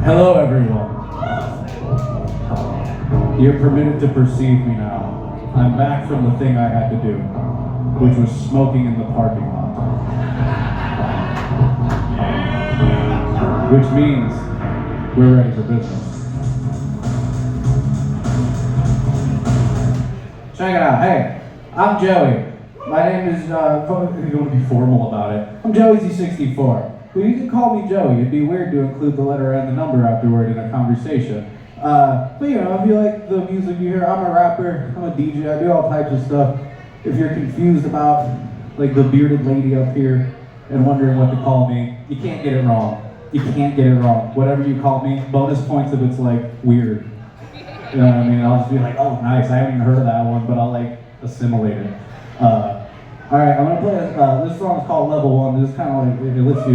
Hello, everyone. You're permitted to perceive me now. I'm back from the thing I had to do, which was smoking in the parking lot. Which means we're ready for business. Check it out. Hey, I'm Joey. My name is, if you want to be formal about it, I'm Joey Z64. But you can call me Joey. It'd be weird to include the letter and the number afterward in a conversation. But you know, if you like the music you hear, I'm a rapper, I'm a DJ, I do all types of stuff. If you're confused about like the bearded lady up here and wondering what to call me, you can't get it wrong. You can't get it wrong. Whatever you call me, bonus points if it's like weird. You know what I mean? I'll just be like, oh nice, I haven't even heard of that one, but I'll like assimilate it. Alright, I'm gonna play this song's called Level 1. This is kind of like, it lets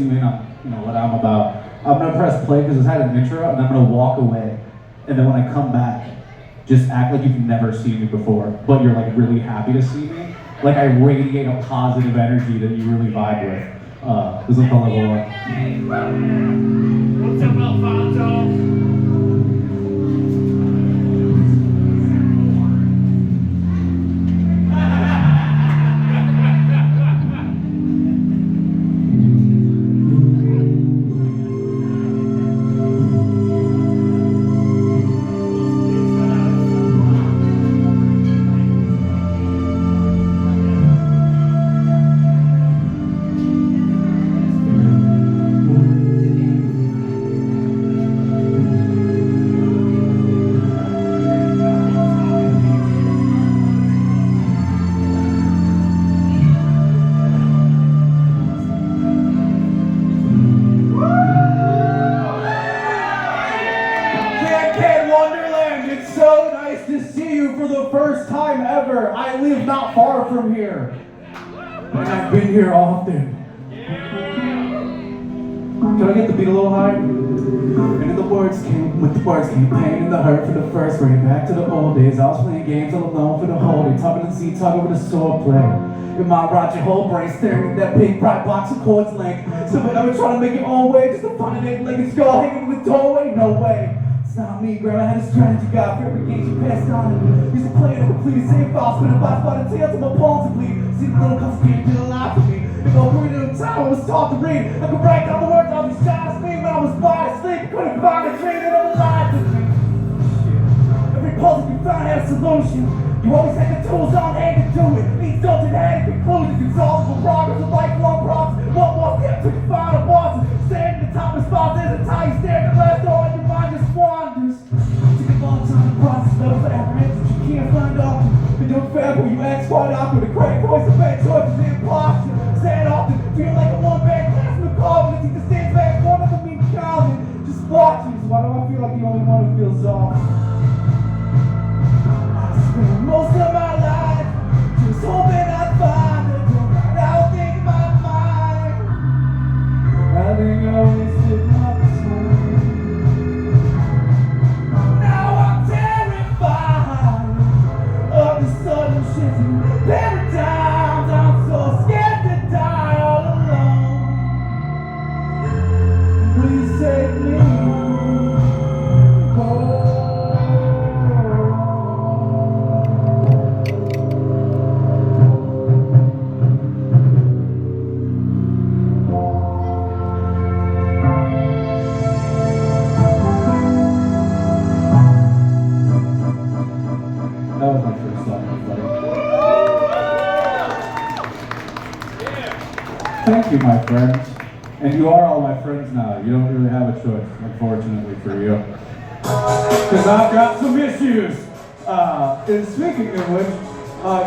you in on what I'm about. I'm gonna press play because it's had an intro, and I'm gonna walk away. And then when I come back, just act like you've never seen me before, but you're like really happy to see me. Like I radiate a positive energy that you really vibe with. This is called Level 1. What's up, Alfonso? Can Can Wonderland, it's so nice to see you for the first time ever. I live not far from here, and I've been here often. Can I get the beat a little higher? And the words came, with the words came pain and the hurt for the first way back to the old days. I was playing games all alone for the whole day, talking to Z, talking over the sword play. In my rot, your whole brain staring at that big bright box of chords length. Somebody ever trying to make your own way, just to find an eight-legged skull hanging in the doorway? No way. It's not me, girl. I had a strategy, got for every game you passed on to me. Used to play it and complete the same files, spinning by the tails of my palms and bleed. See the little cups can't get alive for me. If I read it in time, I was taught to read. I could write down the words on these shots, me when I was by asleep. Couldn't find a dream that I'm alive to me. Every puzzle you found had a solution. You always had the tools on hand to do it. Each doesn't have conclusions. Exhaustible progress of lifelong problems. One more step to the final bosses. Stand at the top of spots, there's a tie you stand at last door and your mind just wanders. Took a long time to process, never forever answers you can't find often. But don't forever, you act quite awkward. A great voice of bad choices and imposture. Sad often, feel like a one bad class in the coffin. It's either stands back, one doesn't mean Calvin. Just watching, so why do I feel like the only one who feels off? Most of my life, just hoping I'd find a door right out in my mind. I think I wasted my time. Now I'm terrified of the sudden shift in paradigms. I'm so scared to die all alone. Will you save me? Oh. That was my first song, everybody. Thank you, my friends. And you are all my friends now. You don't really have a choice, unfortunately for you. Because I've got some issues. And speaking of which,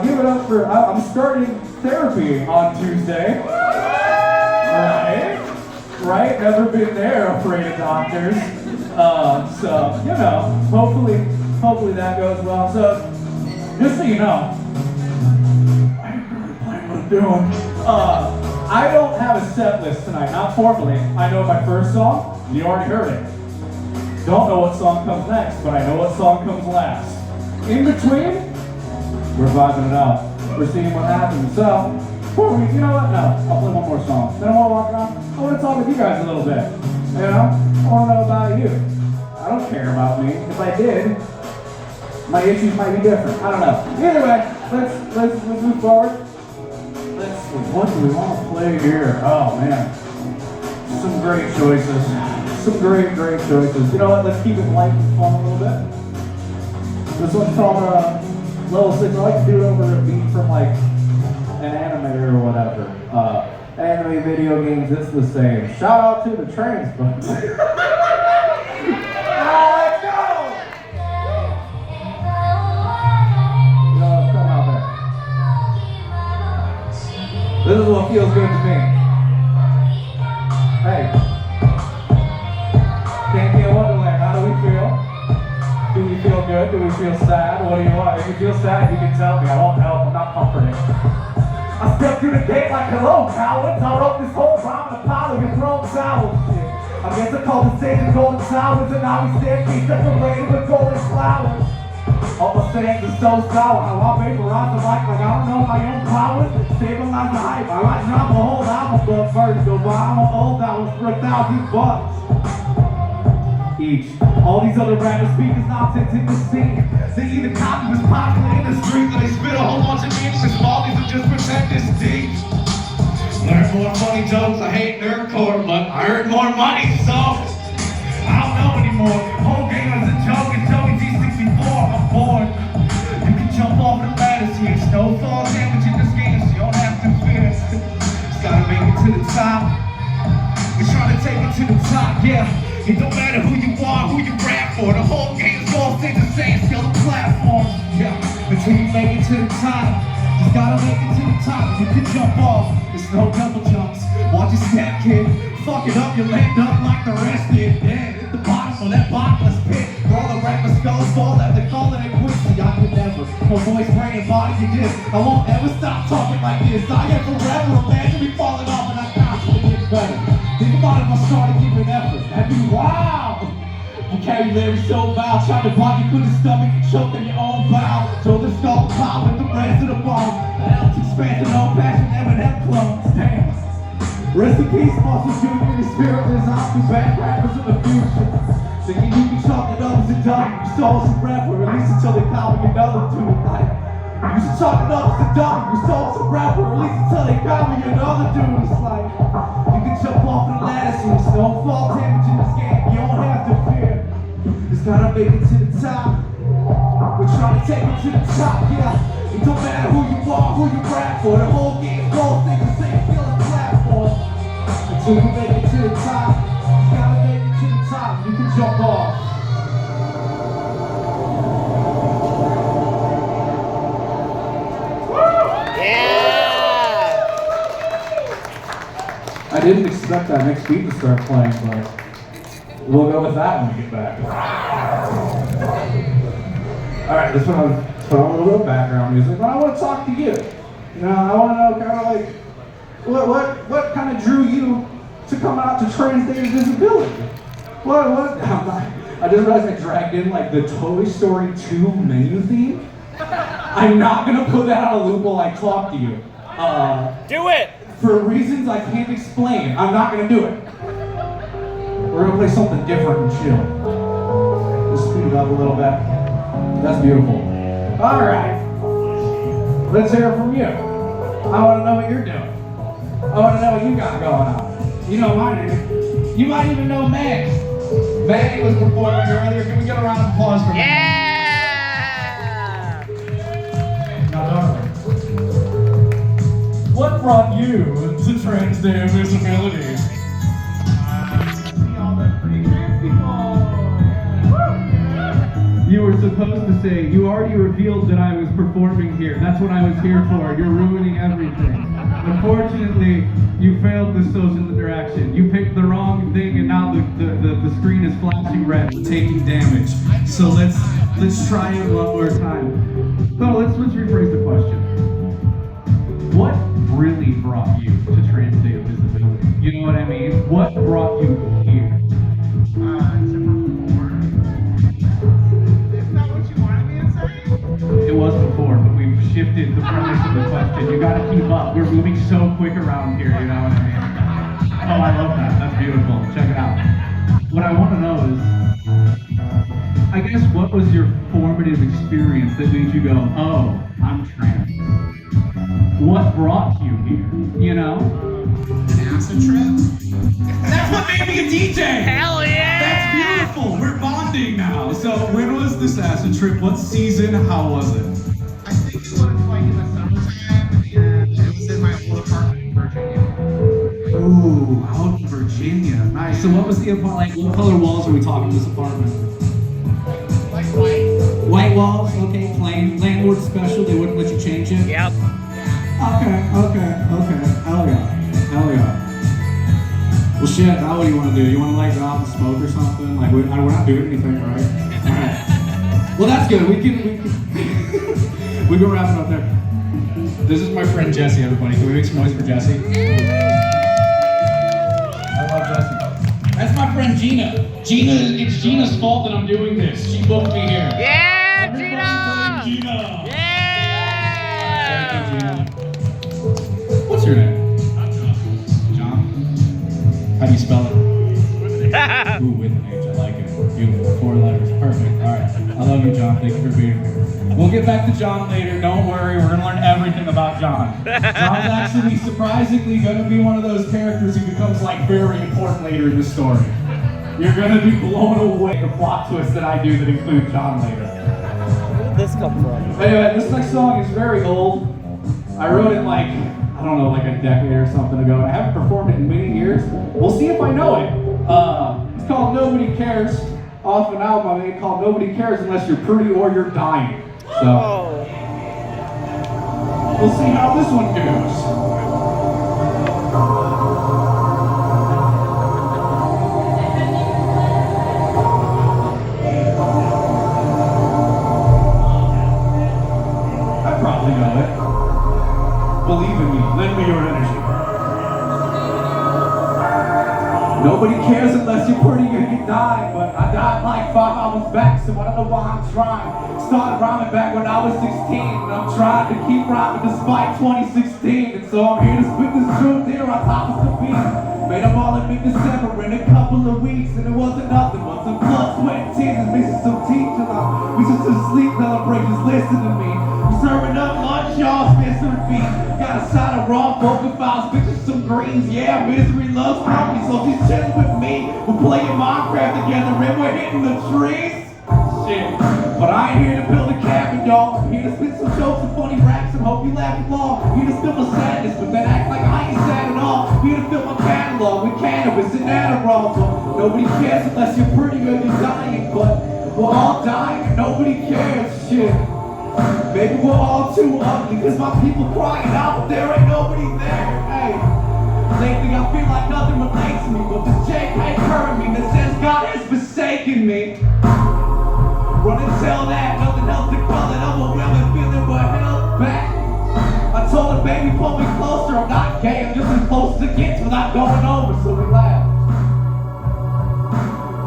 give it up for, I'm starting therapy on Tuesday. Right? Never been there, afraid of doctors. So, you know, hopefully that goes well. So, just so you know, I ain't really playing what I'm doing. I don't have a set list tonight, not formally. I know my first song, and you already heard it. Don't know what song comes next, but I know what song comes last. In between, we're vibing it out. We're seeing what happens. So, before we, you know what? No, I'll play one more song. Then I want to walk around. I want to talk with you guys a little bit. You know? I want to know about you. I don't care about me. If I did, my issues might be different. I don't know. Either way, let's move forward. Let's see. What do we want to play here? Oh man, some great choices. Some great choices. You know what? Let's keep it light and fun a little bit. This one's called Level 6. I like to do it over a beat from like an anime or whatever. Anime, video games, it's the same. Shout out to the trans folks. Let's go! Come out there. This is what feels good to me. Hey. Can Can Wonderland, how do we feel? Do we feel good? Do we feel sad? What do you want? If you feel sad, you can tell me. I won't help. I'm not comforting. I stepped through the gate like hello, cowards. I wrote this whole rhyme in a pile of your thrown towels. I guess I called the stage the golden towers, and now we staircase decorated with golden flowers. All my sayings are so sour. How I vaporize the mic like I don't know my own powers. Stabilize the hype. I might drop a whole album, but first go buy my old albums for $1,000 each. All these other rappers speakers nonsense in the scene. They either copy what's popular in the street, or they spit a whole bunch of meaningless volleys and just pretend it's deep. Learn more funny jokes, I hate nerdcore, but I earn more money, so I don't know anymore. Whole game is a joke, it's always Z64, I'm bored. You can jump off the ladders here, snowfall damage in this game, so you don't have to fear. Just gotta make it to the top. We're trying to take it to the top, yeah. It don't matter who you are, who you rap for. The whole game's all stay the same, still the platform. Yeah, until you make it to the top. Just gotta make it to the top. You can jump off, there's no double jumps. Watch your step, kid. Fuck it up, you land up like the rest did. Dead at the bottom of that bottomless pit. Where all the rappers skulls fall after calling it quits. See, I could never. My voice, brain, and body can this. I won't ever stop talking like this. I am forever. Imagine me falling off and I constantly get better. Think about if I started giving effort, that'd be wow! Vocabulary so foul, trying to block you through the stomach and choke on your own bowel. Throw the skull pile with the rest of the bones. The health expansion, no passion, never have clones. Damn. Rest in peace, Muscle Jr. The spirit lives on through bad rappers of the future. Thinking you can chalk it up as a dummy. You stole some rapper, at least until they call me another dude. Like, you should chalk it up as a dummy. You stole some rapper, at least until they call me another dude. It's like, jump off the ladder, so there's no fall damage in this game. You don't have to fear. Just gotta make it to the top. We're trying to take it to the top, yeah. It don't matter who you are, who you rap for. The whole game's goal, think the same feeling platform. Until you make it to the top, you gotta make it to the top. You can jump off. I didn't expect that next beat to start playing, but we'll go with that when we get back. Alright, let's put on a little bit of background music, but I want to talk to you. You know, I want to know kind of like, what kind of drew you to come out to Transdated Visibility? What, I just realized I dragged in like the Toy Story 2 menu theme. I'm not going to put that on a loop while I talk to you. Do it! For reasons I can't explain, I'm not gonna do it. We're gonna play something different and chill. Let's speed it up a little bit. That's beautiful. All right, let's hear it from you. I wanna know what you're doing. I wanna know what you got going on. You know my name. You might even know Meg. Meg was performing earlier. Can we get a round of applause for Meg? Yeah! Now, darling, what brought you to Transday Visibility? You were supposed to say, you already revealed that I was performing here. That's what I was here for. You're ruining everything. Unfortunately, you failed the social interaction. You picked the wrong thing and now the screen is flashing red, taking damage. So let's try it one more time. So let's rephrase the question. What really brought you to Transday Visibility? You know what I mean? What brought you here? To perform. Isn't that what you wanted me to say? It was before, but we've shifted the premise of the question. You gotta keep up. We're moving so quick around here, you know what I mean? I love that. That's beautiful. Check it out. What I want to know is, I guess, what was your formative experience that made you go, oh, I'm trans? What brought you here? You know? An acid trip? That's what made me a DJ! Hell yeah! That's beautiful! We're bonding now. So when was this acid trip? What season? How was it? I think it was like in the summertime, and it was in my old apartment in Virginia. Ooh, out in Virginia. Nice. So what was the like? What color walls are we talking in this apartment? Like white. White walls. Okay, plain. Landlord special. They wouldn't let you change it. Yep. Okay. Hell yeah. Well, shit. Now what do you want to do? You want to like go out and smoke or something? Like we're not doing anything, right? All right. Well, that's good. We can wrap it up there. This is my friend Jesse, everybody. Can we make some noise for Jesse? I love Jesse. That's my friend Gina. It's Gina's fault that I'm doing this. She booked me here. Yeah, Everybody Gina! blame Gina. Yeah! Thank you, Gina. What's your name? John. How do you spell it? Ooh, with an H. I like it. Beautiful. 4 letters. Perfect. All right. I love you, John. Thank you for being here. We'll get back to John later. Don't worry. We're going to learn everything about John. John's actually surprisingly going to be one of those characters who becomes like very important later in the story. You're going to be blown away the plot twists that I do that include John later. Where did this come from? Anyway, this next song is very old. I wrote it like, I don't know, like a decade or something ago, and I haven't performed it in many years. We'll see if I know it. It's called Nobody Cares, off an album I made called Nobody Cares Unless You're Pretty or You're Dying. So, we'll see how this one goes. I probably know it. Believe in me, lend me your energy. Nobody cares unless you're pretty or you die, but I died like 5 hours back, so I don't know why I'm trying. Started rhyming back when I was 16, and I'm trying to keep rhyming despite 2016, and so I'm here to spit this truth here on top of the beat. Made them all in mid-December in a couple of weeks, and it wasn't nothing but some blood, sweat, and tears, and missing some teeth till I'm reaching some sleep celebrations. Listen to me, I'm serving up lunch, y'all spit some feet. Got a side of raw vocal files, pictures some greens. Yeah, misery loves company, so she's chilling with me. We're playing Minecraft together and we're hitting the trees. Shit, but I ain't here to build a cabin, y'all. I'm here to spit some jokes and funny raps and hope you laugh along. I'm here to spill my sadness, but then act like I ain't sad at all. I'm here to fill my catalog with cannabis and Adderall, but nobody cares unless you're pretty or you're dying. But we're all dying and nobody cares. Shit. Maybe we're all too ugly, cause my people crying out, but there ain't nobody there. Hey, lately I feel like nothing relates to me, but this J ain't hurting me that says God has forsaken me. Run and tell that, nothing else to call it, overwhelming feeling we're held back. I told her, baby, pull me closer, I'm not gay, I'm just as close as it gets without going over, so we laughed.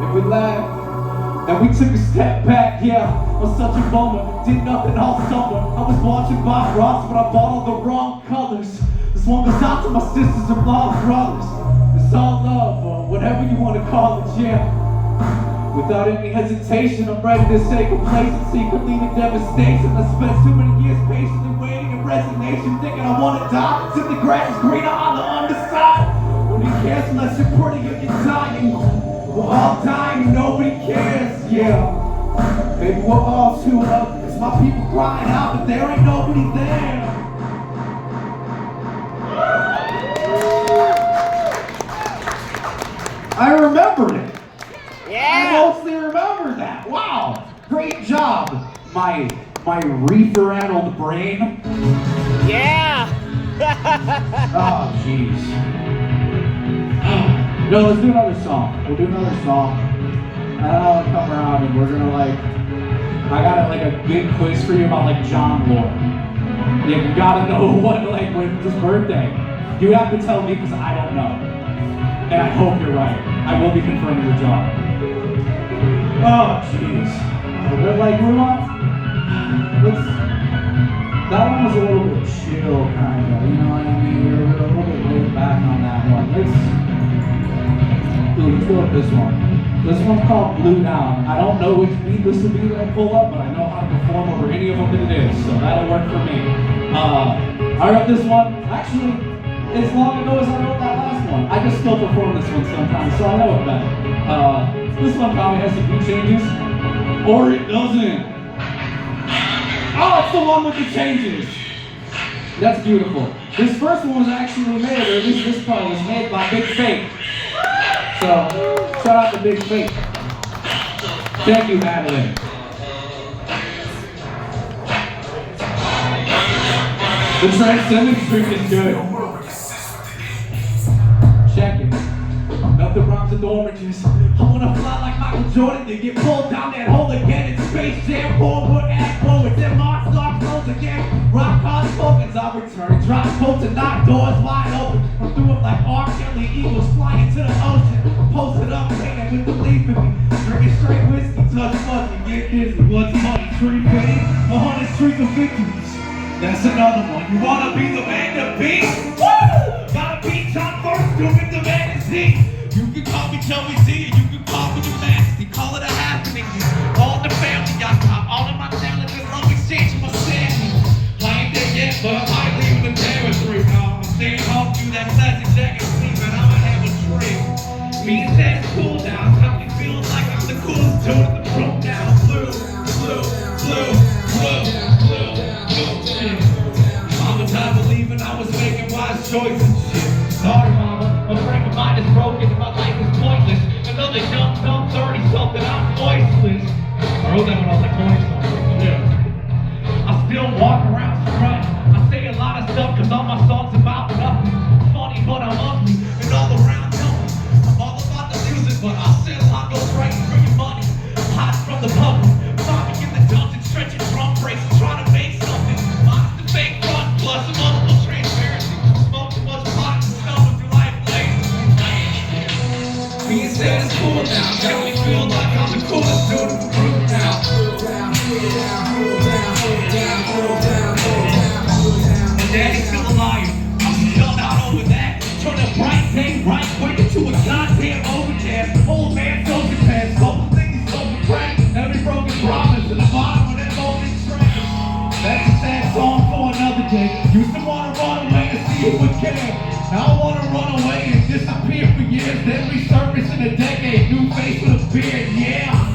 And we laughed. And we took a step back, yeah, on such a moment. Did nothing all summer. I was watching Bob Ross, but I bought all the wrong colors. This one goes out to my sisters and lost brothers. It's all love, or whatever you want to call it, yeah. Without any hesitation, I'm ready to say complacency could lead to devastation. I spent too many years patiently waiting in resignation, thinking I want to die until the grass is greener on the underside. Nobody cares unless you're pretty or you're dying. We're all dying and nobody cares, yeah. Maybe we're all too ugly, cause my people crying out, but there ain't nobody there. I remembered it. Yeah! I mostly remember that. Wow, great job, my reefer-addled brain. Yeah! Oh, jeez. No, let's do another song. We'll do another song. And then I'll come around and we're gonna I got like a big quiz for you about like John lore. Yeah, you gotta know when's his birthday. You have to tell me because I don't know. And I hope you're right. I will be confirming with John. Oh, jeez. But like, we're not, that one was a little bit chill, kind of, you know what I mean? We were a little bit laid back on that one. this one. This one's called Blue Down. I don't know which beat this will be that I pull up, but I know how to perform over any of them that it is, so that'll work for me. I wrote this one, actually, as long ago as I wrote that last one. I just still perform this one sometimes, so I know it better. This one probably has some beat changes, or it doesn't. Oh, it's the one with the changes. That's beautiful. This first one was actually made, or at least this part was made by Big Fake. So, shout out to Big Fake. Thank you, Madeline. The transcendence trick is good. Check it. Nothing rhymes with oranges. I wanna fly like Michael Jordan, then get pulled down that hole again. It's Space Jam, forward, act forward, then Mars start close again. Rock hard tokens, I'll return. Drop quotes and knock doors wide open. I'm through them like R. Kelly, eagles flying to the ocean. Posted up, painted with the leaf in me. Drinking straight whiskey, touch fuzzy, get dizzy. What's money, tree fitting? 100 streaks of victories. That's another one. You wanna be the man to beat? Woo! Gotta beat John first, doing the man is Z. You can call me Joey Z, and you can call me your majesty. Call it a happening. All the family, I got all of my talent and love exchange my sanity. I ain't there yet, but I'm high leaving the territory. Now I'm staying home through that classic jacket sleep, and I'ma have a drink. Being that cool now, got me feeling like I'm the coolest dude in the room now. Blue, blue, blue, blue, blue, blue. Mama died believing I was making wise choices and shit. Sorry, mama, my frame of mind is broken and my life is pointless. Another dumb 30-something, I'm voiceless. I wrote that when I was like 20-something. Yeah. I still walk around strut. I say a lot of stuff cause all my songs about nothing. Funny, but I'm ugly and all around nothing. I'm all about the music, but I'll say a lot goes right for your money. I'm hot from the public. Mommy in the dungeon, stretching drum breaks and trying to make something. Mine's the fake front, plus a multiple transparency. Smoke too much pot and stumbling through life lazy. Being said it's cool now, got me feel like I'm the coolest dude in the group now. My daddy's still alive, I'm still out over that. Turn a bright day right quick into a goddamn overcast. Old man goes to pass, couple things so crack. Every broken promise at the bottom of that golden track. That's a sad song for another day. Used to wanna run away and see who would care. Now I wanna run away and disappear for years, then resurface in a decade. New face with a beard, yeah.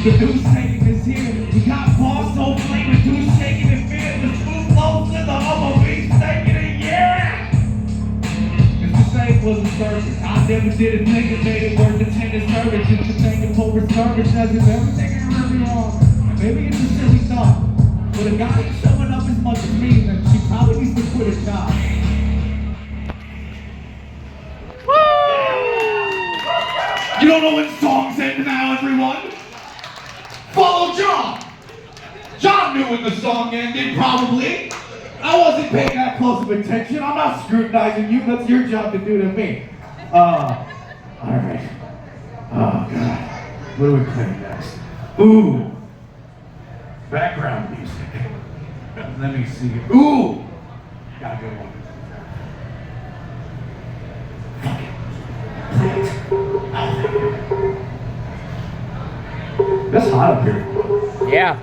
The news taking is here. We got boss so flaming, dudes shaking in fear. The smooth flows in the upper beast taking it, yeah. If the same was a service, I never did a thing that made it worth attending service. Just to thank him for his service, as if everything is really wrong. And maybe it's a silly thought, but a guy ain't showing up as much as me, then she probably needs to quit a job. You don't know when songs end now, everyone? Follow John! John knew when the song ended, probably. I wasn't paying that close of attention. I'm not scrutinizing you. That's your job to do to me. Alright. Oh, God. What do we play next? Ooh. Background music. Let me see. Ooh! Got a good one. It's hot up here. Yeah.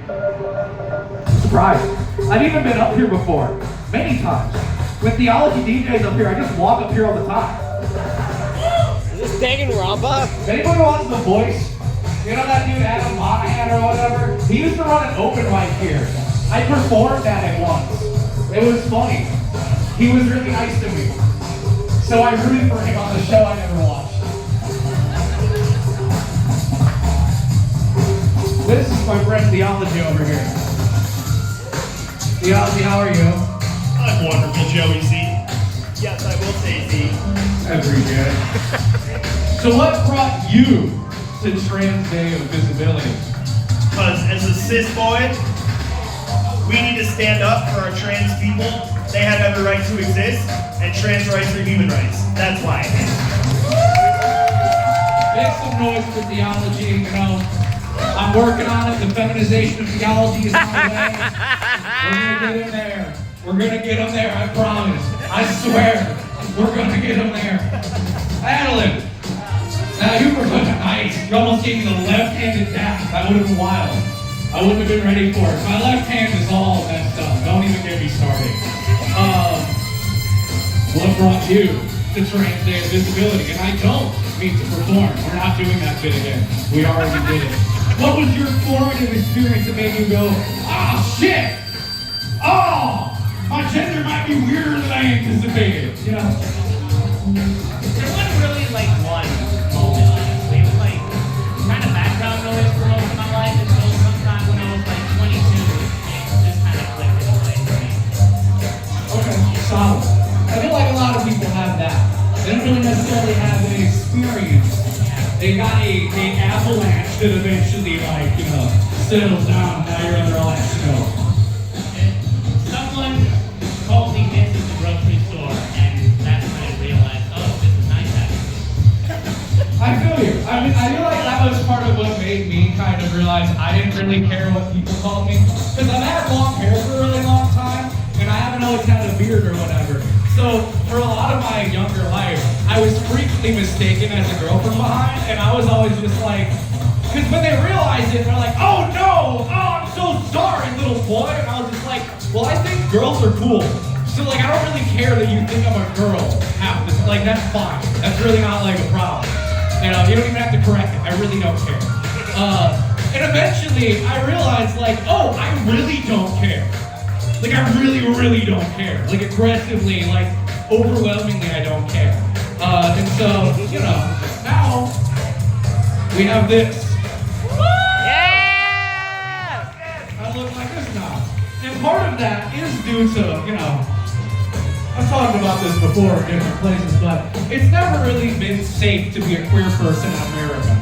Surprised. I've even been up here before. Many times. With theology DJs up here, I just walk up here all the time. Is this Danganronpa? Anybody watch The Voice? You know that dude Adam Monahan or whatever? He used to run an open mic here. I performed at it once. It was funny. He was really nice to me. So I rooted for him on the show I never watched. This is my friend Theology over here. Theology, how are you? I'm wonderful, Joey Z. Yes, I will say Z. I appreciate it. So what brought you to Trans Day of Visibility? Because as a cis boy, we need to stand up for our trans people. They have every right to exist, and trans rights are human rights. That's why. Make some noise for Theology, you know. I'm working on it. The feminization of theology is on the way. We're gonna get him there. We're gonna get him there, I promise. I swear. We're gonna get him there. Adeline, now you were She almost gave me the left-handed dap. That would have been wild. I wouldn't have been ready for it. My left hand is all messed up. Don't even get me started. What brought you to Trans Day of Visibility? And I don't mean to perform. We're not doing that bit again. We already did it. What was your formative experience that made you go, ah, shit! Oh, my gender might be weirder than I anticipated, you know? There wasn't really like one moment, honestly. It was like kind of background noise for most of my life until sometime when I was like 22, it just kind of clicked into place for me. Okay, solid. I feel like a lot of people have that. They don't really necessarily have an experience. They got a avalanche that eventually, like, you know, settles down. Now you're under all that snow. Someone called me this at the grocery store, and that's when I realized, oh, this is nice happening. I feel you. I mean, I feel like that was part of what made me kind of realize I didn't really care what people called me. Because I've had long hair for a really long time, and I haven't always had a beard or whatever. So for a lot of my younger life, I was frequently mistaken as a girl from behind, and I was always just like, because when they realized it, they're like, oh no, oh, I'm so sorry, little boy. And I was just like, well, I think girls are cool. So like, I don't really care that you think I'm a girl half this, like, that's fine. That's really not like a problem. You know, you don't even have to correct it. I really don't care. And eventually I realized like, oh, I really don't care. Like, I really, really don't care. Like, aggressively, like, overwhelmingly, I don't care. And so, you know, now we have this. Yeah! I look like this now. And part of that is due to, you know, I've talked about this before in different places, but it's never really been safe to be a queer person in America.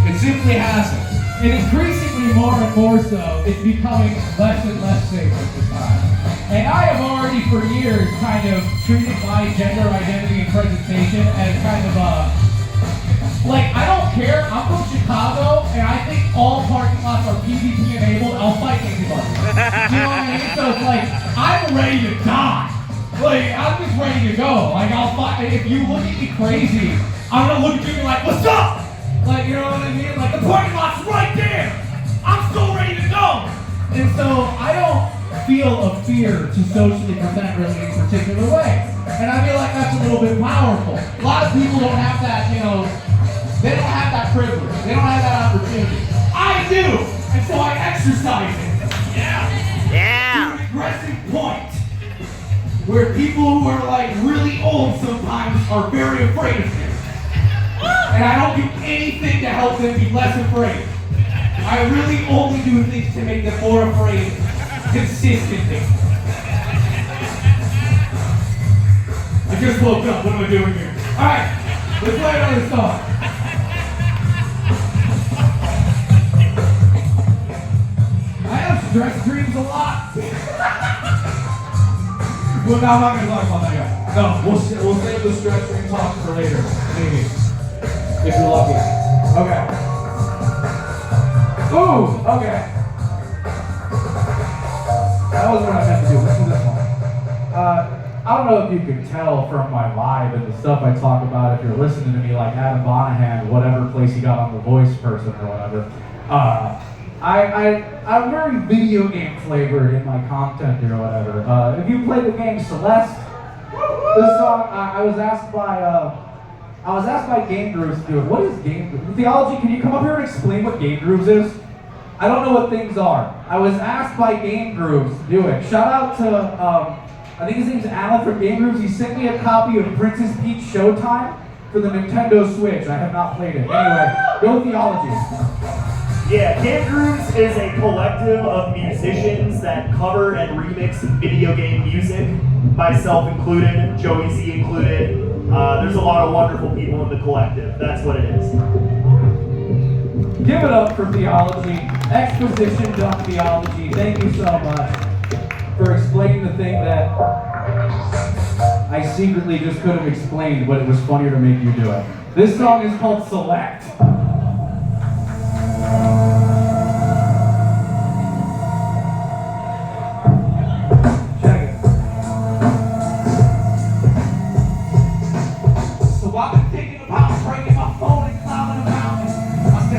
It simply hasn't. And increasingly more and more so, it's becoming less and less safe at this time. And I have already for years kind of treated my gender identity and presentation as kind of like, I don't care, I'm from Chicago, and I think all parking lots are PvP enabled, I'll fight anybody. You know what I mean? So it's like, I'm ready to die. Like, I'm just ready to go. Like, I'll fight, if you look at me crazy, I'm gonna look at you and be like, what's up? Like, you know what I mean? Like, the parking lot's right there! I'm still ready to go! And so, I don't feel a fear to socially present really in a particular way. And I feel like that's a little bit powerful. A lot of people don't have that, you know, they don't have that privilege. They don't have that opportunity. I do! And so I exercise it. Yeah! Yeah! To an aggressive point. Where people who are like really old sometimes are very afraid of me. And I don't do anything to help them be less afraid. I really only do things to make them more afraid consistently. I just woke up, what am I doing here? Alright, let's play another song. I have stress dreams a lot. Well, now I'm not going to talk about that yet. No, we'll save the stress dream talk for later, maybe. If you're lucky. Okay. Ooh, okay. That was what I meant to do. Let's do this one. I don't know if you can tell from my vibe and the stuff I talk about if you're listening to me like Adam Bonahan, whatever place he got on The Voice person or whatever. I'm very video game flavored in my content or whatever. If you play the game Celeste, this song, I was asked by Game Grooves to do it. What is Game Grooves? Theology, can you come up here and explain what Game Grooves is? I don't know what things are. I was asked by Game Grooves to do it. Shout out to, I think his name's Alan from Game Grooves. He sent me a copy of Princess Peach Showtime for the Nintendo Switch. I have not played it. Anyway, go Theology. Yeah, Can Grooves is a collective of musicians that cover and remix video game music, myself included, Joey Z included. There's a lot of wonderful people in the collective. That's what it is. Give it up for Theology. Exposition Dumb Theology. Thank you so much for explaining the thing that I secretly just could have explained, but it was funnier to make you do it. This song is called Select. Check it. So I've been thinking about breaking my phone and climbing a mountain. I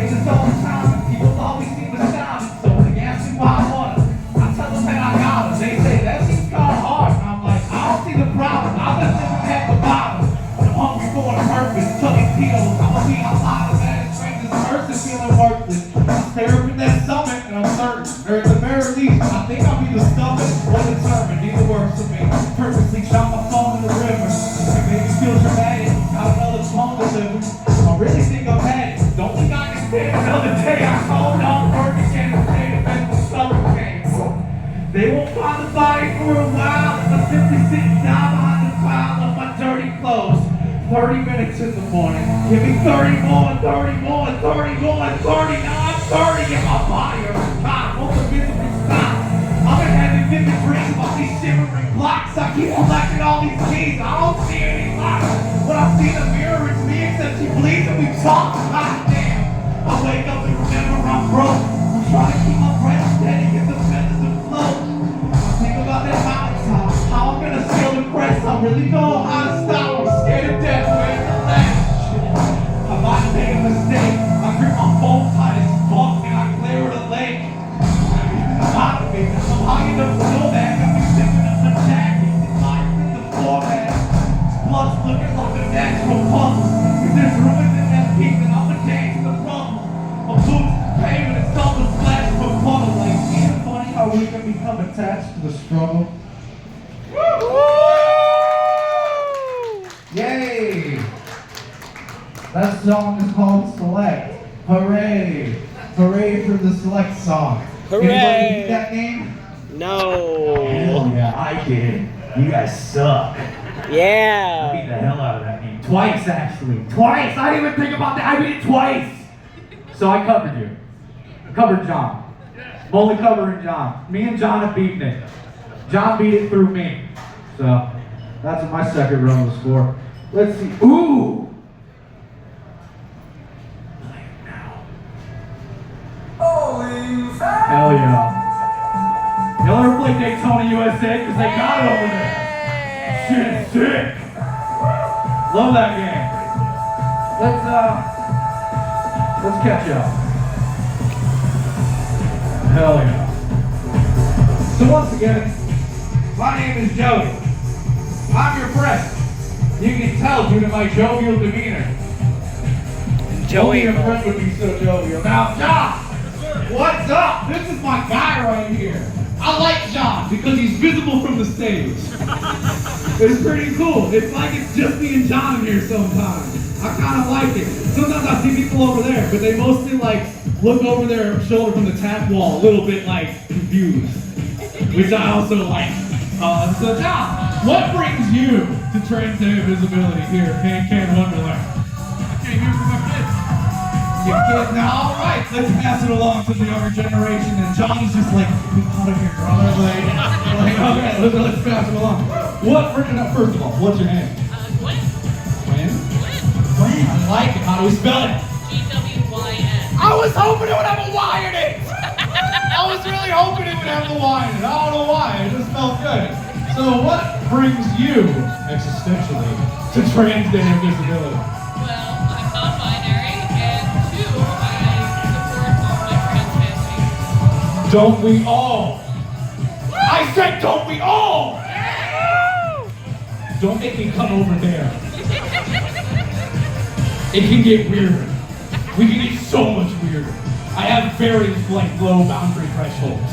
sitting down behind the pile of my dirty clothes. 30 minutes in the morning. Give me 30 more, 30 more, 30 more, 30. Now I'm 30 in my body. God, what's the misery stop? I've been having vivid dreams about these shimmering blocks. I keep collecting all these keys. I don't see any locks. When I see the mirror, it's me, except she bleeds and we talk. God damn. I wake up and remember I'm broke. I'm trying to keep my breath steady, get the feathers afloat. I think about that mountaintop, how I'm gonna scale the crest. I really know how to stop. I'm scared to death, where's the last shit? I might make a mistake. I grip my phone tight as fuck and I clear the lake. I'm hot of me. I'm high enough to know that. Got me zipping up my jacket. It's life in the floor, man. Blood's looking like a natural puzzle. If there's ruins in that peak, then I'ma dance the rumble. My boots paving and something splash from a puddle. Like, ain't it funny how we can become attached to the struggle? Yay! That song is called Select. Hooray! Hooray for the Select song. Hooray! Anybody get that name? No. Hell yeah, I did. You guys suck. I beat Yeah. the hell out of that name. Twice, actually. Twice! I didn't even think about that. I beat it twice! So I covered you. I covered John. I'm only covering John. Me and John have beaten it. John beat it through me. So, that's what my second run was for. Let's see. Ooh! Play it now. Hell yeah. Y'all ever play Daytona USA? Because they got it over there. Shit is sick. Love that game. Let's catch up. Hell yeah. So once again, my name is Joey. I'm your friend. You can tell due to my jovial demeanor. Only a friend would be so jovial. Now, John, what's up? This is my guy right here. I like John because he's visible from the stage. It's pretty cool. It's like it's just me and John in here sometimes. I kind of like it. Sometimes I see people over there, but they mostly like look over their shoulder from the tap wall, a little bit like confused, which I also like. So John, what brings you to Transcendent Visibility here at Can Can Wonderland? I came here for my kids. Your kids? Now, all right, let's pass it along to the younger generation. And John's just like, get out of here, brother. Like okay, let's pass it along. What bringing up? First of all, what's your name? Gwen. Gwen? Gwen. I like it. How do we spell it? Gwyn. I was hoping it would have a Y in it. I was really hoping it would have a Y in it. I don't know why. It just felt good. So what brings you, existentially, to transgender disability? Well, I'm non-binary, and two, I support all my trans family. Don't we all? I said don't we all? Don't make me come over there. It can get weirder. We can get so much weirder. I have very like low boundary thresholds.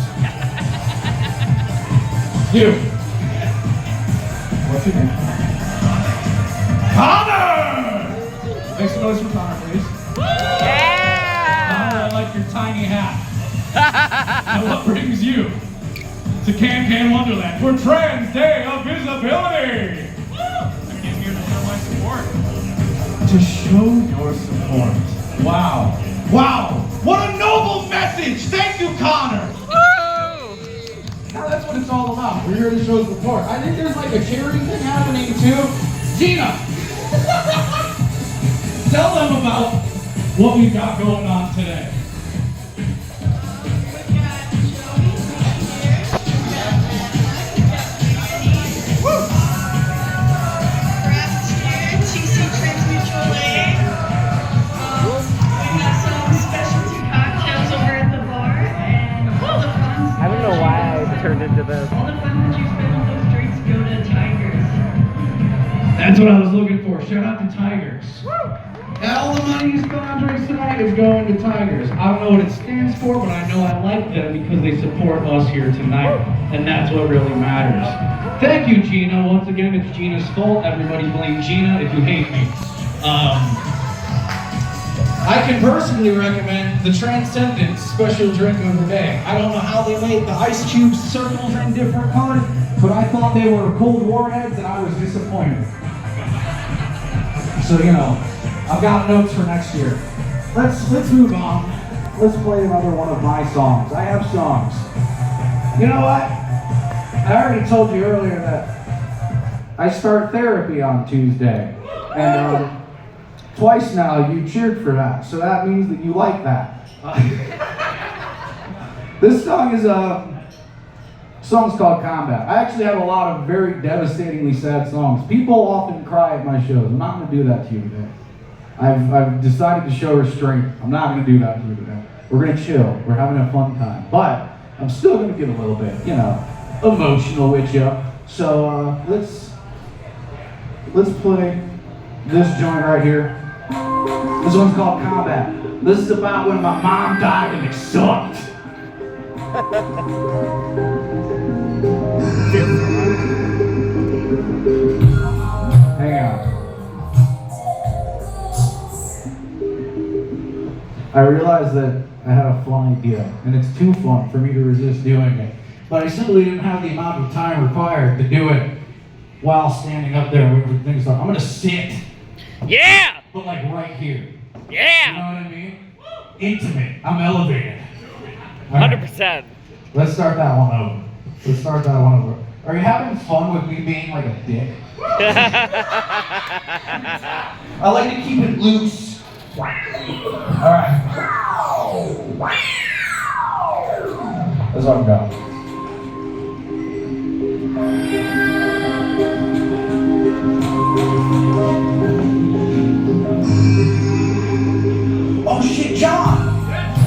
You. What's your name? Connor! Make some noise for Connor, please. Connor, I like your tiny hat. Now what brings you to Can Can Wonderland for Trans Day of Visibility? I'm here to show my support. To show your support. Wow. Wow. What a noble message. Thank you, Connor. Now that's what it's all about. We're here to show support. I think there's like a charity thing happening too. Gina, tell them about what we've got going on today. I don't know why I turned into this. All the fun that you spend on those drinks go to Tigers. That's what I was looking for. Shout out to Tigers. And all the money you spend on drinks tonight is going to Tigers. I don't know what it stands for, but I know I like them because they support us here tonight. And that's what really matters. Thank you, Gina. Once again, it's Gina's fault. Everybody blame Gina if you hate me. I can personally recommend the Transcendence special drink of the day. I don't know how they made the ice cube circles in different colors, but I thought they were cold warheads and I was disappointed. So, you know, I've got notes for next year. Let's move on. Let's play another one of my songs. I have songs. You know what? I already told you earlier that I start therapy on Tuesday. And twice now you cheered for that. So that means that you like that. This song is song's called Combat. I actually have a lot of very devastatingly sad songs. People often cry at my shows. I'm not going to do that to you today. I've decided to show restraint. I'm not going to do that to you today. We're going to chill. We're having a fun time. But I'm still going to get a little bit, you know, emotional with you. So let's play this joint right here. This one's called Combat. This is about when my mom died and it sucked. Hang on. I realized that I had a fun idea, and it's too fun for me to resist doing it. But I simply didn't have the amount of time required to do it while standing up there waiting for things to start. I'm gonna sit. Yeah! But like right here. Yeah! You know what I mean? Intimate. I'm elevated. All right. 100%. Let's start that one over. Are you having fun with me being like a dick? I like to keep it loose. Alright. Let's let him go. Oh shit, John!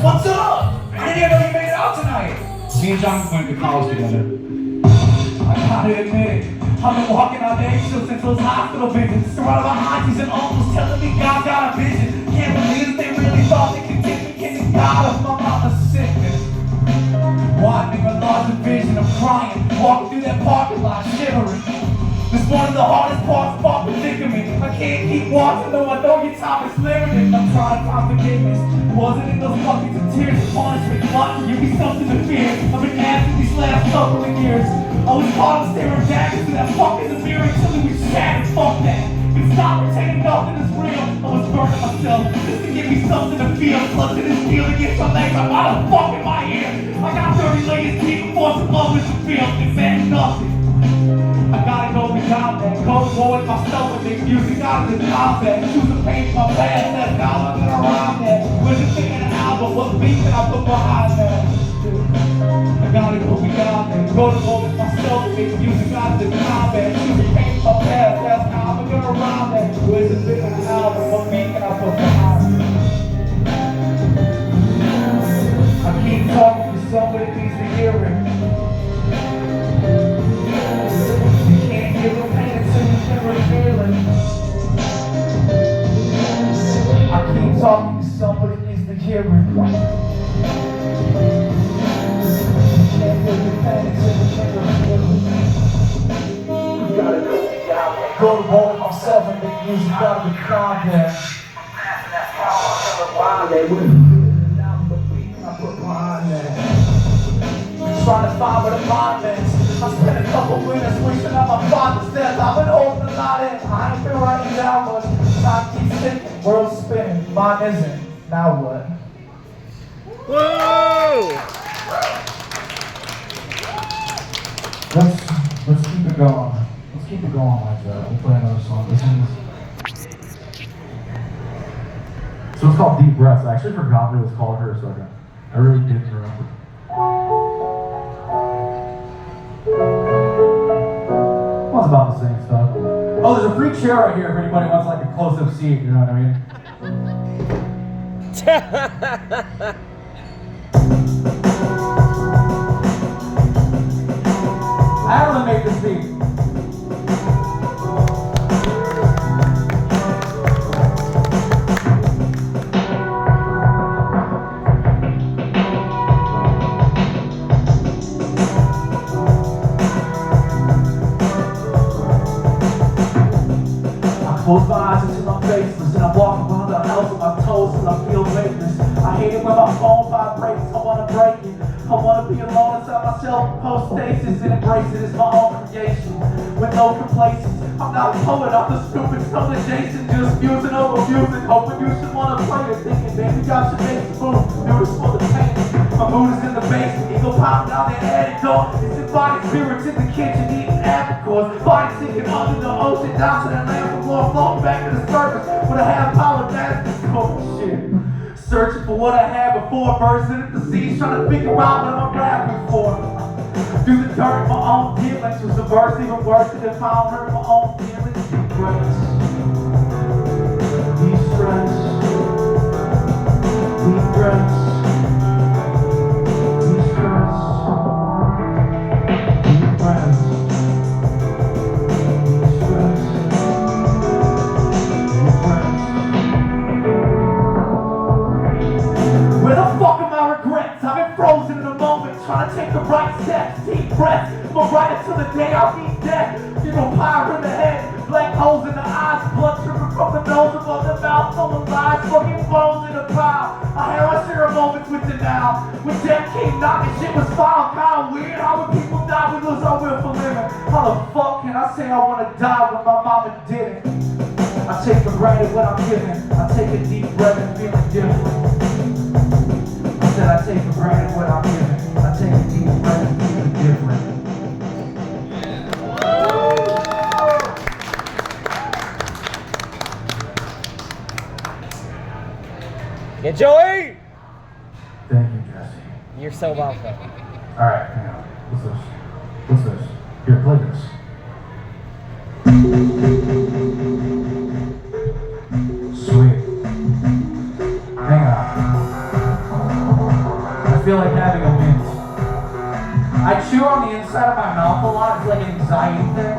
What's up? I didn't even know you made it out tonight. Me and John went to college together. I gotta admit it. I've been walking on eggshells since those hospital visits. Surrounded by aunties and uncles telling me God got a vision. Can't believe that they really thought they could get me in the God of my mama's sickness. Widening a larger vision, I'm crying. Walking through that parking lot, shivering. This one of the hardest parts about predicament. I can't keep watching, though I know your time is limited. I'm trying to find forgiveness. Wasn't in those buckets of tears of punishment. Watching you be something to fear. I've been asking these last couple of years. I was caught in staring back into that fucking mirror until it was shattered. Fuck that. Can stop pretending nothing is real. I was burning myself just to give me something to feel. Clutching this feeling against my legs. I'm out of fucking my ear. I got 30 layers deep before some love is revealed. It meant nothing. I gotta go to combat, go to war with myself and make music out of the combat. Choose to paint my past, that's how I'm gonna rhyme that. Where's the thing in an album, what beat can I put behind that? I gotta go beyond that, go to war with myself and make music out of the combat. Choose to paint my past, that's how I'm gonna rhyme that. Where's the thing in an album, what beat can I put behind that? I keep talking to somebody needs to hear it. I keep talking to somebody needs to hear it. Go to war with myself and make music out of the combat. Trying to find where the mind is. I spent a couple winters wishing on my father's death. I've been holding a lot in. I ain't been writing down much. Time keeps ticking, world's spinning. Mine isn't. Now what? Whoa! Let's keep it going. Let's keep it going like that. We'll play another song. This one's so it's called Deep Breaths. I actually forgot what it was called for a second. I really didn't remember. Well, it's about the same stuff. Oh, there's a free chair right here if anybody wants like a close-up seat, you know what I mean? Alan made this beat. Close my eyes until I'm faceless. And I walk around the house with my toes till I feel weightless. I hate it when my phone vibrates, I wanna break it. I wanna be alone inside myself, post stasis, and embrace it as my own creation. With no complacency, I'm not a poet, I'm the stupid stone adjacent, just musing over music, hoping you should wanna play it. Thinking, baby, y'all should make the move, notice for the pain. My mood is in the basement, ego popping down the attic door. It's embodied spirits in the kitchen eating apricot. Body sinking under the ocean, down to the land for more, floating back to the surface with a half-powered basketball. Shit. Searching for what I had before, bursting at the seas, trying to figure out what I'm rapping for. Do the dirt in my own feelings, was the verse even worse than if I don't hurt my own feelings? Deep breaths, de-stress, deep breaths, de-stress, deep breaths, de-stress, deep breaths. Where the fuck are my regrets? I've been frozen in the moment, trying to take the right steps. Deep breaths, but right until the day I'll be dead. You know, fire in the head, black holes in the eyes, blood dripping from the nose above the mouth, someone's eyes, fucking bones in a pile. I had my share of moments with denial. When death came knocking, shit was final, kinda weird. How would people die when lose our will for living? How the fuck can I say I wanna die when my mama didn't? I take for granted what I'm given. I take a deep breath and feeling different. I said I take for granted what I'm given. I take a deep breath and feeling different. Yeah, Joey! Thank you, Jesse. You're so welcome. Alright, hang on. What's this? What's this? Here, play this. Sweet. Hang on. I feel like having a mint. I chew on the inside of my mouth a lot. It's like an anxiety thing.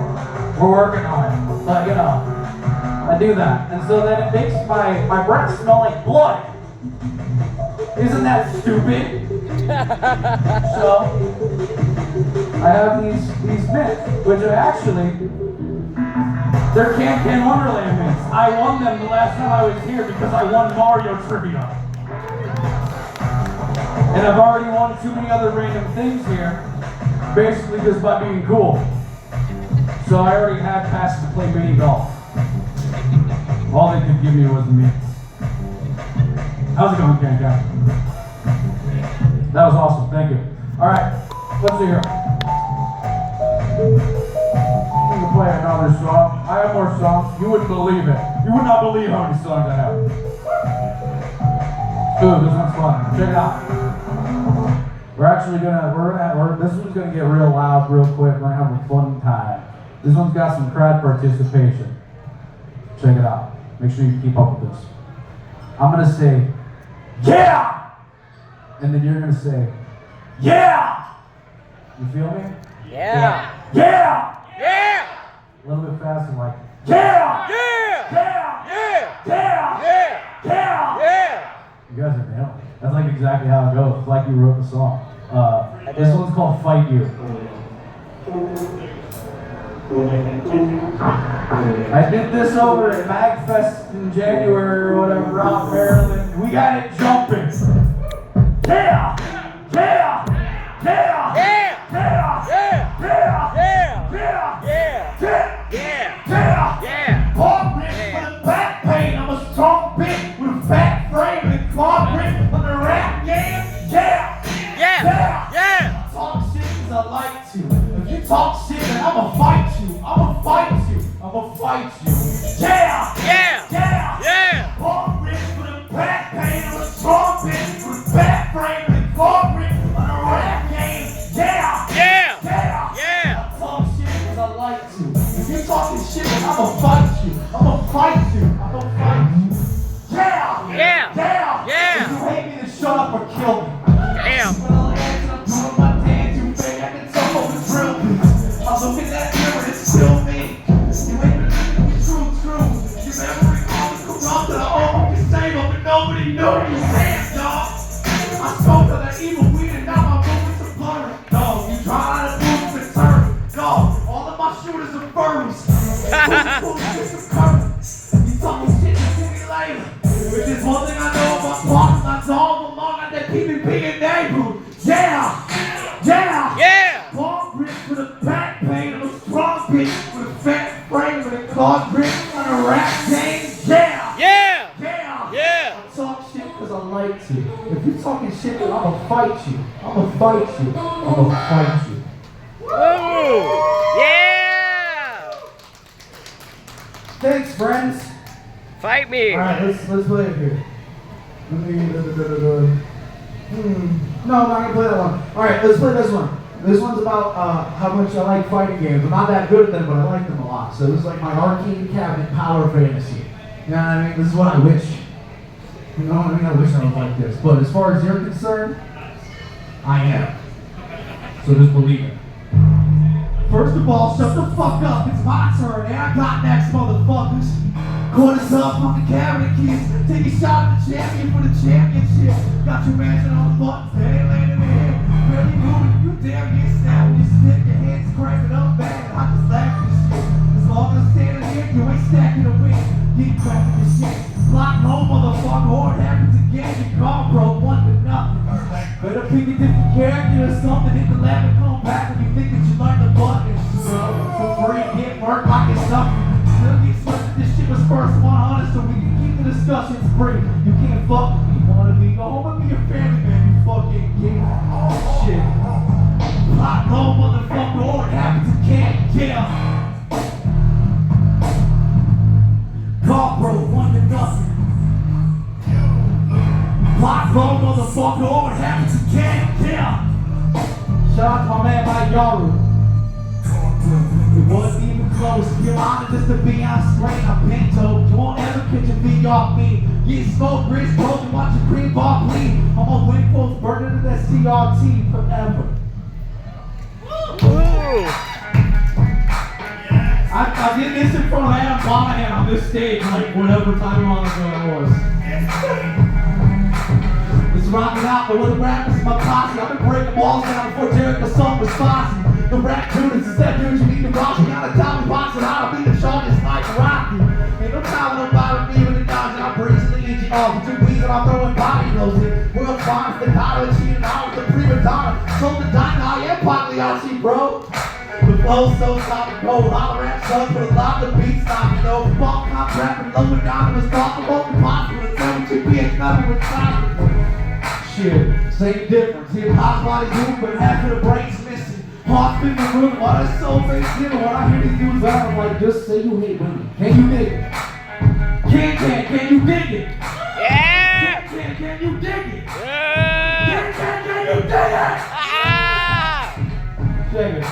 We're working on it. But, you know, I do that. And so then it makes my breath smell like blood. Isn't that stupid? So, I have these mints, which are actually, they're Can Can Wonderland mints. I won them the last time I was here because I won Mario Trivia. And I've already won too many other random things here, basically just by being cool. So I already had passes to play mini golf. All they could give me was the mints. How's it going, Can Can? That was awesome, thank you. Alright, let's see here. We can play another song. I have more songs. You wouldn't believe it. You would not believe how many songs I have. Ooh, this one's fun. Check it out. We're actually this one's gonna get real loud real quick. We're gonna have a fun time. This one's got some crowd participation. Check it out. Make sure you keep up with this. I'm gonna say, yeah! And then you're gonna say, yeah! You feel me? Yeah! Yeah! Yeah! A little bit faster, like, Yeah! yeah! Yeah! Yeah! Yeah! Yeah! Yeah! Yeah! Yeah! You guys are nailing it. That's like exactly how it goes. It's like you wrote the song. This one's called Fight You. I did this over at MagFest in January or whatever, out in Maryland. We got it jumping. Yeah! Yeah! Yeah! Yeah! Yeah! Yeah! Yeah! Yeah! Yeah! Yeah! Yeah! Yeah! Yeah! Yeah! Hard grip for the back pain. I'm a strong bitch with a fat frame and claw grip on the rap game. Yeah! Yeah! Yeah! Yeah! Talk shit cause I like to. If you talk shit, then I'ma fight you. I'ma fight you. I'ma fight you. Yeah! Yeah! Yeah! Yeah! Hard grip for the back pain. I'm a strong bitch with a fat frame and claw grip on the rap game. Yeah! Yeah! Yeah! Yeah! I talk shit cause I like to. If you talking shit, then I'ma fight you. I'ma fight you. I'ma fight you. Yeah! Yeah! Yeah! Yeah! If you hate me, then shut up or kill me. Damn! Well, I'm doing my dance, you fake, I can tell what the drill is. I'm looking at you and it's still me. You ain't been living the true. Your memory all is corrupt and I open your save up and nobody knew you. Damn, dog. I spoke of that evil weed and now my movements are blurry. No, you trying to move and turn. No, all of my shooters are furries. You talking shit. There's one thing I know about parking lots all along at that PvP and neighborhood. Yeah! Yeah! Yeah! Ball bricks with a back pain and a strong bitch with a fat frame with a claw grip on a rap game. Yeah! Yeah! Yeah! Yeah! I talk shit because I like to. If you're talking shit, then I'ma fight you. I'ma fight you. I'ma fight you. Woo! Yeah! Thanks, friends. Fight me! Alright, let's play it here. Let me No, I'm not gonna play that one. Alright, let's play this one. This one's about how much I like fighting games. I'm not that good at them, but I like them a lot. So this is like my arcade cabinet power fantasy. You know what I mean? This is what I wish. You know what I mean? I wish I was like this. But as far as you're concerned, I am. So just believe it. First of all, shut the fuck up. It's my turn, and I got next, motherfuckers. Quarters up on the cabinet keys. Take a shot at the champion for the championship. Got your mansion on the buttons, they ain't landing in here. Barely moving, you damn get snapped. You stick your hands cranking up bad. I just laugh at this shit. As long as I'm standing here, you ain't stacking the win. Keep cracking this shit. Block home, motherfucker, or it happens again. Your car broke 1-0. Better pick a different character or something in the lab and come back when you think that you learned the button. For free, get work like it's nothing. Still get swept. This shit was first 100, so we can keep the discussions free. You can't fuck with me, wanna be go home and be a family man, you fucking kid. Shit. Block home, motherfucker, or it happens again. Yeah. Car broke 1-0. Block home, motherfucker, or it happens again. Yeah. Shout out to my man Mike Yaru. It wasn't even close. You're honored just to be on straight. I'm pinto. You won't ever catch a V off me. Get smoked, wrist broken, watch your green ball bleed. I'm gonna win folks burning to that CRT forever. Woo! I did this in front of Adam Monahan on this stage, like whatever time long ago it was. It's rocking out, but with the rappers in my posse, I've been breaking walls down before Jericho's song was Fosse. The rap tuners is that dude you need to rock. You gotta tell me boxing how to beat the shortest like Rocky. Ain't no time about me with the dodge and I'm breezing the easy off. With 2 weeks and I'm throwing body blows in. World fine, the title, cheating out with the prima donna. Sold the dynamite, yeah, Pagliacci, bro. The flow's so top and cold. All the rap stuff for a lot of beats stop, you know. Ball cop rapping, low and down, it was possible, impossible. It's 72 PH, nothing was possible. Shit, same difference. Hip hop body moving, but half of the brain's missing. Heart in the room, all that soul face in. When I hear these dudes out, I'm like, just say you hate women. Can you dig it? Can you dig it? Yeah! Can you dig it? Yeah! Can you dig it? Ah! Check it.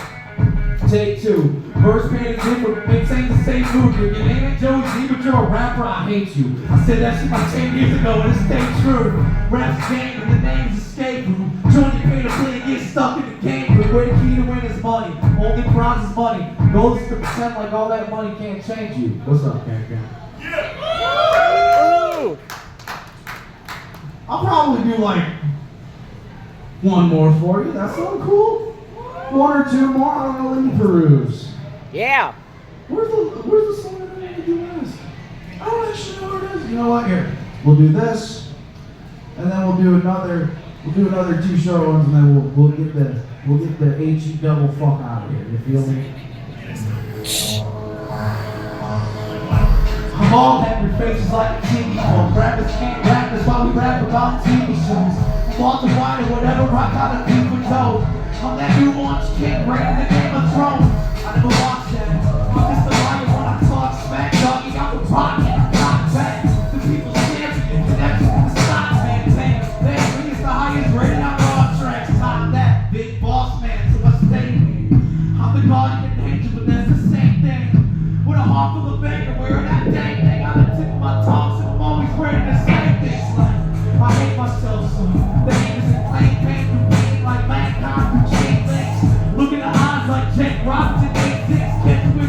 Take 2. Verse pain is different, maintain the same mood. Your name ain't Joey Z, but you're a rapper, I hate you. I said that shit like 10 years ago, and it stayed true. Rap's game, and the name's escape room. Join your pay to play and get stuck in the game. But where the key to win is money. Only prize is money. Goal is to pretend like all that money can't change you. What's up, Can Can? Woo! I'll probably do like 1 more for you. That sound cool? 1 or 2 more? I don't know. Let me peruse. Yeah! Where's the song that I need to do last? I don't actually know where it is. You know what? Here, we'll do this, and then we'll do another 2 short ones, and then we'll get the HE double fuck out of here. You feel me? I'm all happy faces like a TV show. Rappers can't rap, that's why we rap about TV shows. Walter White or whatever, I got a people told. I'm that new orange kid reigning the Game of Thrones. I never watched that. I'm just a liar when I talk smack, doggy. I'm a rocket, not back. The people's champion, connection to the stocks, man. They is the highest rated on raw tracks. Top that, big boss man, so I stay here. I'm the guardian angel, but that's the same thing. With a heart full of anger, wearing that dang thing on the tip of my tongue, so I'm always ready to say things like, I hate myself so. The hate is in plain pain, like mankind who chain links. Look in the eyes like Jake Robinson, 8'6", catch me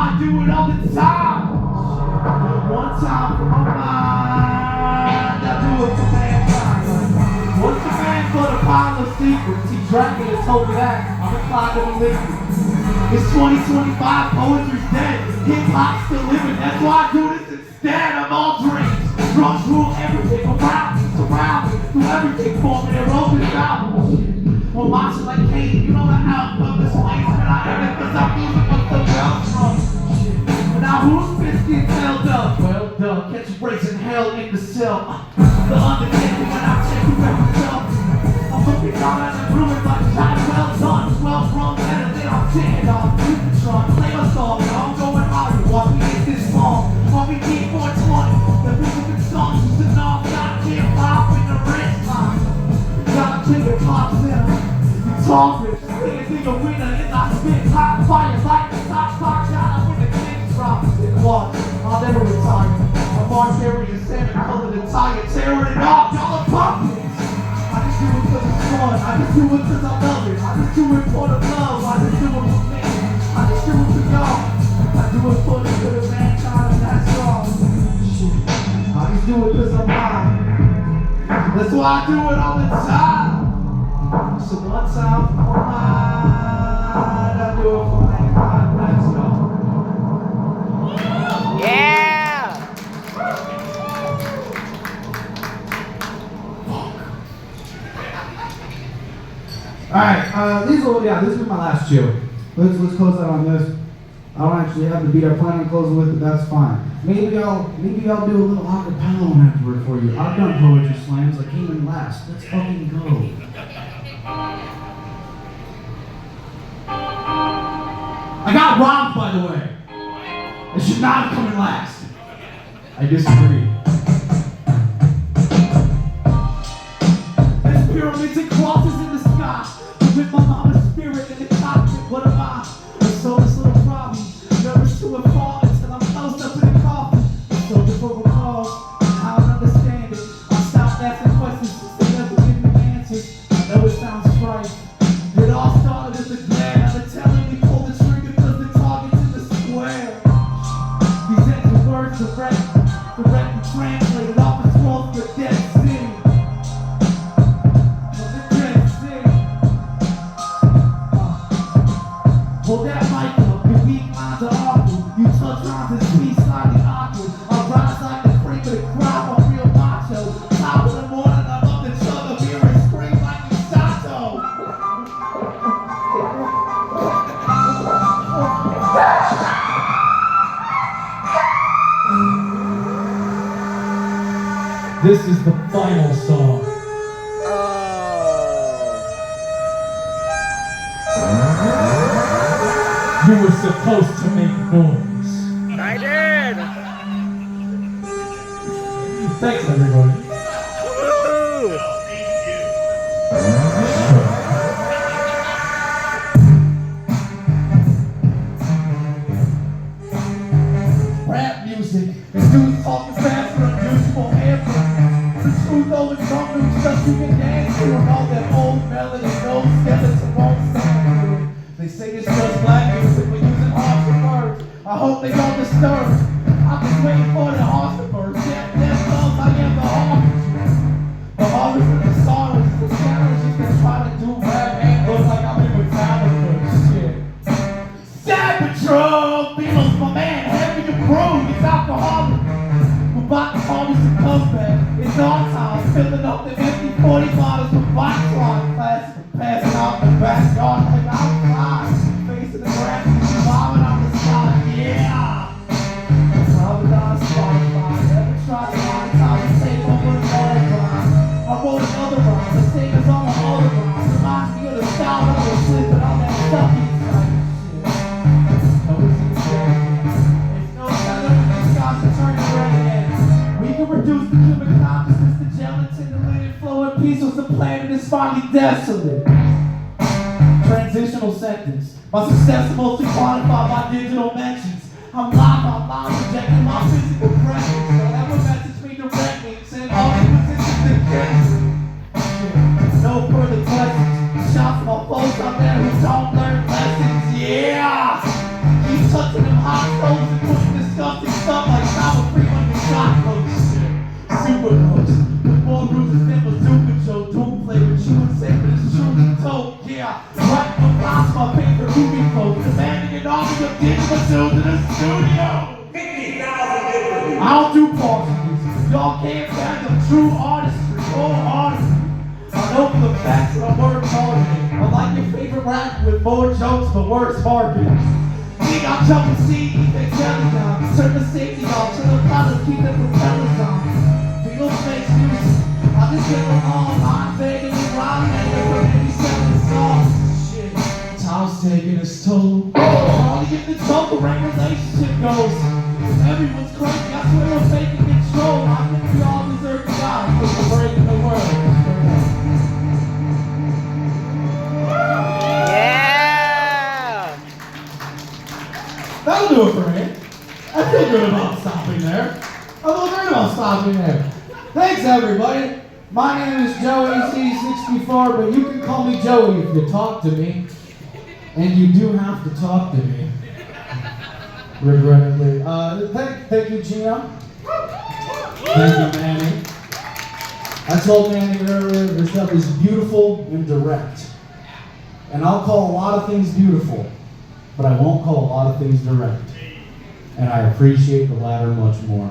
I do it all the time. One time for my mind, I do it for mankind. What's the man for the pile of secrets? He Dracula told me that. I'm a clock of a liquid. It's 2025, poetry's dead. Hip hop's still living. That's why I do this instead. I'm all dreams. Drugs rule everything around me, surround me, do everything for me. They wrote this album. Well, watching like Kate, you know the outcome is waste, but I am it because I'm losing what the bells from. But now who's 50 and held up? Well done, catch you raising hell in the cell. The undertaker when I check you back myself. I'm looking down at the ruins like time well done. 12 wrong better than I'm sitting on. Neutron, play a song, I'm going higher. While we hit this long, while we keep 420. The music songs is an all-time hip-hop in the wrist line. Gotta kill your pops in them. You talk rich, think a winner in I spit hot fire like the top clock shot up when the kings drop. It was, I'll never retire. I'm barbarian, salmon colored attire, tearing it off, y'all are pumpkins. I just do it cause it's fun, I just do it cause I love it. I just do it for the love, I just do it for me. I just do it for y'all. I do it for the good of mankind and that's all. I just do it cause I'm mine. That's why I do it all the time. So one time for mine, I do it for mankind. Let's go. Yeah! Alright, this is my last chill. Let's close out on this. I don't actually have the beat I plan on closing with, but that's fine. Maybe I'll do a little acapella one afterward for you. I've done poetry slams, I came in last. Let's fucking go. I got robbed, by the way. I should not have come in last. I disagree. There's pyramids and crosses in the sky. With my mama's spirit in the cockpit, what am I? A soulless little problem. Nervous to a fault until I'm close up in the coffin. A soldier for a cause, and I don't understand it. I stopped asking questions since they never give me answers. I know it sounds trite. It all started as a glare. Now they're telling me pull the trigger because the target's in the square. These empty words directly translated off the scrolls for Dead City. Hold that mic up, your weak lines are awful. You touch lines and speak slightly awkward. I rise like the cream of the crowd, I'm real macho. Top of the morning, I love to chug a beer and scream like Misato. This is the final song. You were supposed to make noise. I did! Thanks, everybody. Woo! Rap music. This dude's talking fast for unusual anthem. The truth over drum new stuff you can dance to. And all that old melody, no skeleton won't stand to it. They say it's just black music, we're using harsh words. I hope they don't disturb. I'm just waiting for the horse to burst. Death comes, I am the harvest. The harvest of the sorrows, the challenges that try to do rap and look like I'm in Metallica. Shit. Sad Patrol, Beatles, my man, heavy to prove, it's alcoholic. We're about to harvest a comeback. It's our time, filling up the empty 40 bottles with box line plastic and passing out in the backyard like outside. Facing the grass, vomit on the side, yeah! Ramadan Spotify, never tried to monetize the tape over the lullaby. I wrote another rhyme, the same as all my other rhymes. Reminds me of the style that I was sleeping on that stuff inside shit. No, it's insane. It's no telling when these guys are turning red. We can reduce the human consciousness to gelatin, the linear flow in peace was the planet is finally desolate. Transitional sentence. My success is mostly quantified by digital mentions. I'm live, projecting my physical presence. So that would message me directly, send all the positions to kids. No further questions. Shout to my folks out there who don't learn lessons. Yeah! Keep touching them hot y'all can't fathom true artistry, artistry. I know for the fact that I'm working hard. I like your favorite rapper with more jokes but worse marketing. We got jumping seat, they jelly down. Turn the safety off, turn the pilots, keep the propellers on. People make music, I just get along. I'm vaguely rhyming and never maybe selling songs. Shit, time's taking its toll. All to get the joke the right relationship goes. Everyone's crazy, I swear we're taking control. I think we all deserve to die for breaking the world. Yeah! That'll do it for me. I feel good about stopping there. I feel great about stopping there. Thanks, everybody. My name is Joey Z64, but you can call me Joey if you talk to me. And you do have to talk to me. Regrettably. Thank you, Gina. Thank you, Manny. I told Manny earlier, this stuff is beautiful and direct. And I'll call a lot of things beautiful, but I won't call a lot of things direct. And I appreciate the latter much more,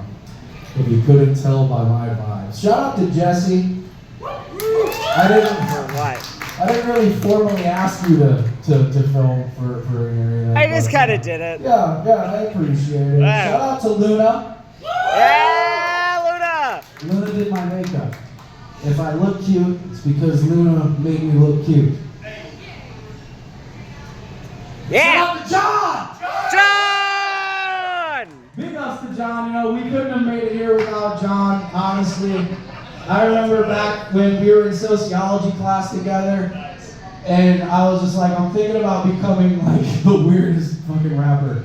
if you couldn't tell by my vibes. Shout out to Jesse. I didn't really formally ask you to film for anything. I just kind of did it. Yeah, I appreciate it. Wow. Shout out to Luna. Yeah, Luna! Luna did my makeup. If I look cute, it's because Luna made me look cute. Yeah! Shout out to John! John! Big ups to John. You know, we couldn't have made it here without John, honestly. I remember back when we were in sociology class together, and I was just like, I'm thinking about becoming like the weirdest fucking rapper.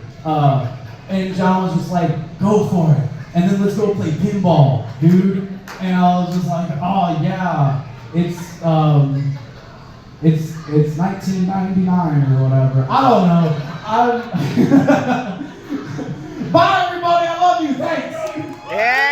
And John was just like, go for it. And then let's go play pinball, dude. And I was just like, oh yeah, it's 1999 or whatever. I don't know. Bye everybody, I love you, thanks. Yeah!